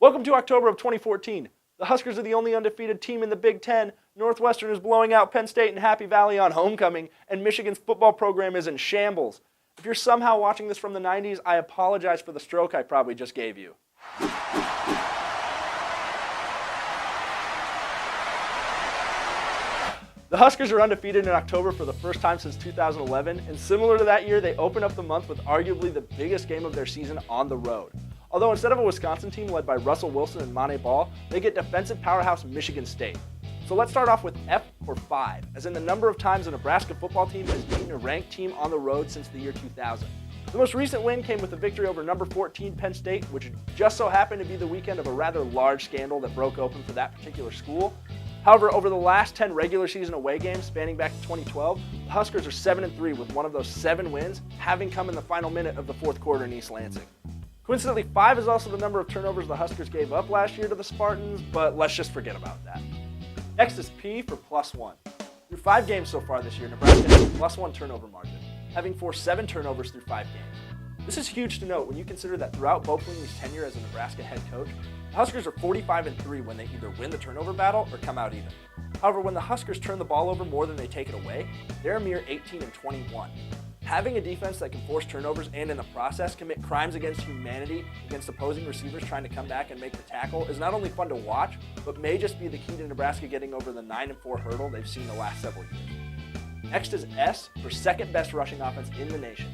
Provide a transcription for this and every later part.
Welcome to October of 2014. The Huskers are the only undefeated team in the Big Ten. Northwestern is blowing out Penn State and Happy Valley on homecoming, and Michigan's football program is in shambles. If you're somehow watching this from the 90s, I apologize for the stroke I probably just gave you. The Huskers are undefeated in October for the first time since 2011, and similar to that year, they open up the month with arguably the biggest game of their season on the road. Although instead of a Wisconsin team led by Russell Wilson and Monte Ball, they get defensive powerhouse Michigan State. So let's start off with F or 5, as in the number of times a Nebraska football team has beaten a ranked team on the road since the year 2000. The most recent win came with a victory over number 14 Penn State, which just so happened to be the weekend of a rather large scandal that broke open for that particular school. However, over the last 10 regular season away games spanning back to 2012, the Huskers are 7-3 with one of those 7 wins having come in the final minute of the fourth quarter in East Lansing. Coincidentally, 5 is also the number of turnovers the Huskers gave up last year to the Spartans, but let's just forget about that. Next is P for +1. Through 5 games so far this year, Nebraska has a +1 turnover margin, having forced 7 turnovers through 5 games. This is huge to note when you consider that throughout Bo Pelini's tenure as a Nebraska head coach, the Huskers are 45-3 when they either win the turnover battle or come out even. However, when the Huskers turn the ball over more than they take it away, they're a mere 18-21. Having a defense that can force turnovers and in the process commit crimes against humanity against opposing receivers trying to come back and make the tackle is not only fun to watch, but may just be the key to Nebraska getting over the 9-4 hurdle they've seen the last several years. Next is S for second best rushing offense in the nation.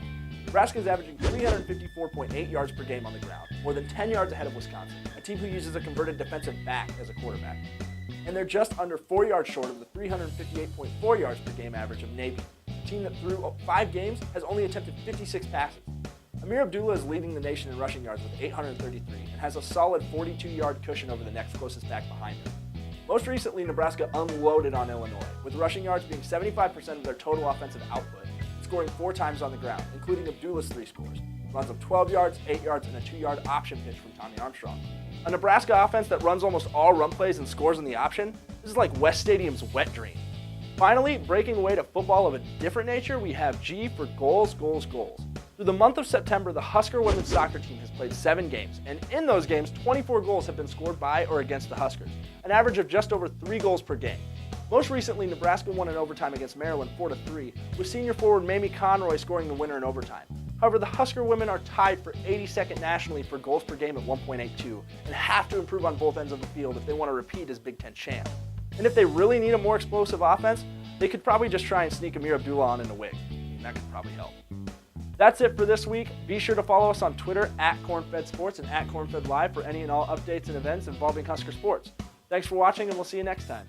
Nebraska is averaging 354.8 yards per game on the ground, more than 10 yards ahead of Wisconsin, a team who uses a converted defensive back as a quarterback. And they're just under 4 yards short of the 358.4 yards per game average of Navy, a team that through 5 games has only attempted 56 passes. Amir Abdullah is leading the nation in rushing yards with 833 and has a solid 42-yard cushion over the next closest back behind him. Most recently, Nebraska unloaded on Illinois, with rushing yards being 75% of their total offensive output, scoring 4 times on the ground, including Abdullah's 3 scores, runs of 12 yards, 8 yards, and a 2-yard option pitch from Tommy Armstrong. A Nebraska offense that runs almost all run plays and scores in the option, this is like West Stadium's wet dream. Finally, breaking away to football of a different nature, we have G for goals, goals, goals. Through the month of September, the Husker women's soccer team has played 7 games, and in those games, 24 goals have been scored by or against the Huskers, an average of just over 3 goals per game. Most recently, Nebraska won in overtime against Maryland 4-3, with senior forward Mamie Conroy scoring the winner in overtime. However, the Husker women are tied for 82nd nationally for goals per game at 1.82 and have to improve on both ends of the field if they want to repeat as Big Ten champ. And if they really need a more explosive offense, they could probably just try and sneak Amir Abdullah on in a wig. That could probably help. That's it for this week. Be sure to follow us on Twitter @CornfedSports and @CornfedLive for any and all updates and events involving Husker sports. Thanks for watching, and we'll see you next time.